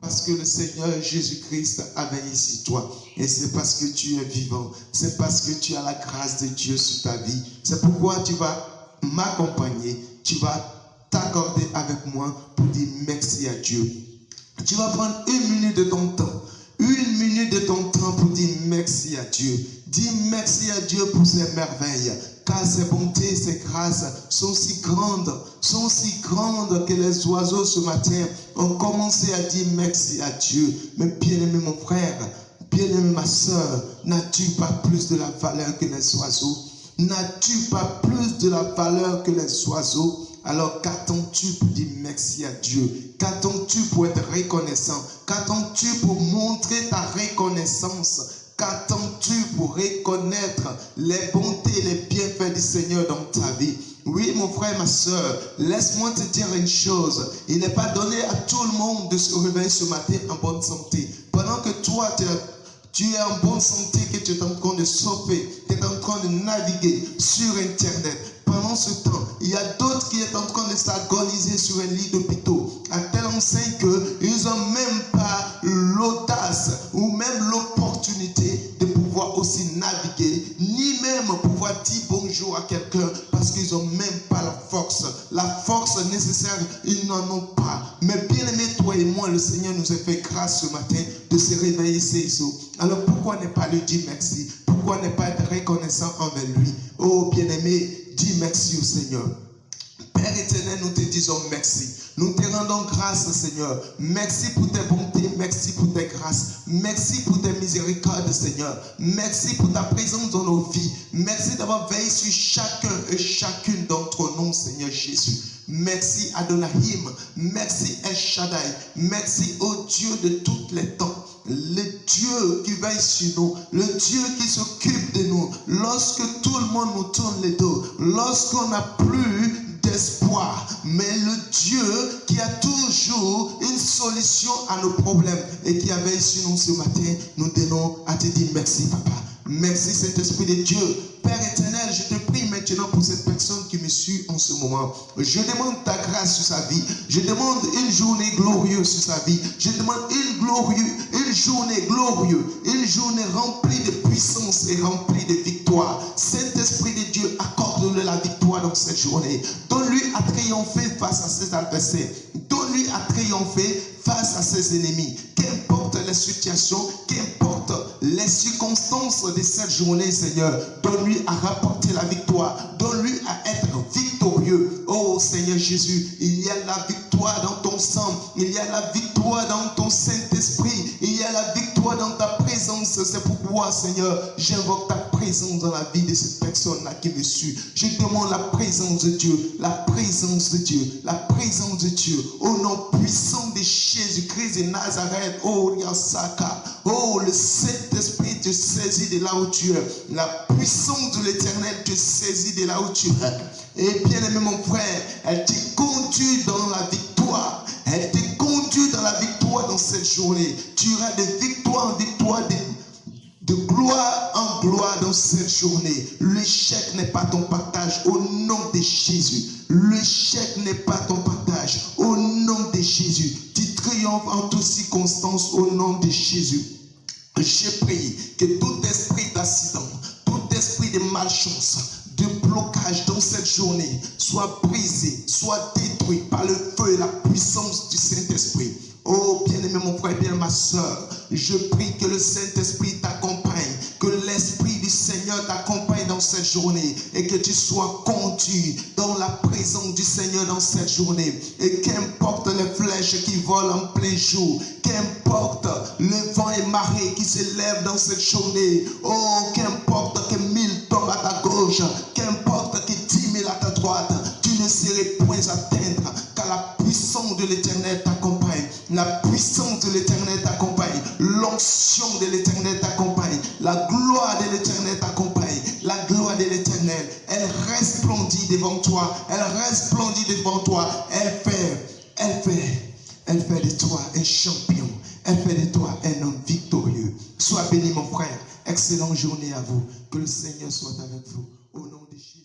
Parce que le Seigneur Jésus-Christ a veillé sur toi. Et c'est parce que tu es vivant. C'est parce que tu as la grâce de Dieu sur ta vie. C'est pourquoi tu vas m'accompagner. Tu vas t'accorder avec moi pour dire merci à Dieu. Tu vas prendre 1 minute de ton temps. 1 minute de ton temps pour dire merci à Dieu. Dis merci à Dieu pour ses merveilles. Car ses bontés, ses grâces sont si grandes que les oiseaux ce matin ont commencé à dire merci à Dieu. Mais bien-aimé mon frère, bien-aimé ma soeur, n'as-tu pas plus de la valeur que les oiseaux? N'as-tu pas plus de la valeur que les oiseaux? Alors qu'attends-tu pour dire merci à Dieu? Qu'attends-tu pour être reconnaissant? Qu'attends-tu pour montrer ta reconnaissance? Qu'attends-tu pour reconnaître les bontés, les bienfaits du Seigneur dans ta vie? Oui, mon frère, ma soeur, laisse-moi te dire une chose. Il n'est pas donné à tout le monde de se réveiller ce matin en bonne santé. Pendant que toi, tu es en bonne santé, que tu es en train de surfer, tu es en train de naviguer sur Internet. Pendant ce temps, il y a d'autres qui sont en train de s'agoniser sur un lit d'hôpital, à telle enseigne qu'ils n'ont même pas l'audace ou même l'opportunité de pouvoir aussi naviguer, ni même pouvoir dire bonjour à quelqu'un parce qu'ils n'ont même pas la force nécessaire, ils n'en ont pas. Mais bien aimé, toi et moi, le Seigneur nous a fait grâce ce matin de se réveiller ces eaux. Alors pourquoi ne pas lui dire merci? Pourquoi ne pas être reconnaissant envers lui? Oh bien-aimé, dis merci au Seigneur. Père éternel, nous te disons merci. Nous te rendons grâce, Seigneur. Merci pour tes bontés, merci pour tes grâces. Merci pour tes miséricordes, Seigneur. Merci pour ta présence dans nos vies. Merci d'avoir veillé sur chacun et chacune d'entre nous, Seigneur Jésus. Merci Adonahim. Merci El Shaddai. Merci au Dieu de tous les temps. Le Dieu qui veille sur nous, le Dieu qui s'occupe de nous, lorsque tout le monde nous tourne les dos, lorsqu'on n'a plus d'espoir, mais le Dieu qui a toujours une solution à nos problèmes et qui a veillé sur nous ce matin, nous donnons à te dire merci Papa. Merci Saint-Esprit de Dieu. Père éternel, je te prie maintenant pour cette personne qui me suit en ce moment. Je demande ta grâce sur sa vie. Je demande une journée glorieuse sur sa vie. Je demande une journée glorieuse, une journée remplie de puissance et remplie de victoire. Saint-Esprit de Dieu, accorde-lui la victoire dans cette journée. Donne-lui à triompher face à ses adversaires. Donne-lui à triompher face à ses ennemis. Qu'importe les situations, qu'importe les circonstances de cette journée, Seigneur, donne-lui à rapporter la victoire. Donne-lui à être victorieux. Oh Seigneur Jésus, il y a la victoire dans ton sang. Il y a la victoire dans ton Saint-Esprit. Il y a la victoire dans ta présence. C'est pourquoi, Seigneur, j'invoque ta présence dans la vie de cette personne-là qui me suit. Je demande la présence de Dieu, la présence de Dieu, la présence de Dieu. Au nom puissant de Jésus-Christ de Nazareth, oh Yasaka, oh le Saint-Esprit te saisit de là où tu es. La puissance de l'Éternel te saisit de là où tu es. Et bien aimé mon frère, elle te conduit dans la victoire. Elle te conduit dans la victoire dans cette journée. Tu iras de victoire en victoire, de gloire en gloire dans cette journée. L'échec n'est pas ton partage au nom de Jésus. L'échec n'est pas ton partage au nom de Jésus. Tu triomphes en toutes circonstances au nom de Jésus. Je prie que tout esprit d'accident, tout esprit de malchance, de blocage dans cette journée soit brisé, soit détruit par le feu et la puissance du Saint-Esprit. Oh bien-aimé mon frère, bien ma soeur, je prie que le Saint-Esprit t'accompagne, que l'Esprit du Seigneur t'accompagne dans cette journée et que tu sois conduit dans la présence du Seigneur dans cette journée. Et qu'importe les flèches qui volent en plein jour, qu'importe le vent et marée qui s'élèvent dans cette journée, oh qu'importe que 1000 tombent à ta gauche, qu'importe que 10 000 à ta droite, tu ne seras point atteindre, car la puissance de l'Éternel t'accompagne. La puissance de l'Éternel t'accompagne. L'onction de l'Éternel t'accompagne. La gloire de l'Éternel t'accompagne. La gloire de l'Éternel, elle resplendit devant toi. Elle resplendit devant toi. Elle fait de toi un champion. Elle fait de toi un homme victorieux. Sois béni mon frère. Excellente journée à vous. Que le Seigneur soit avec vous. Au nom de Jésus.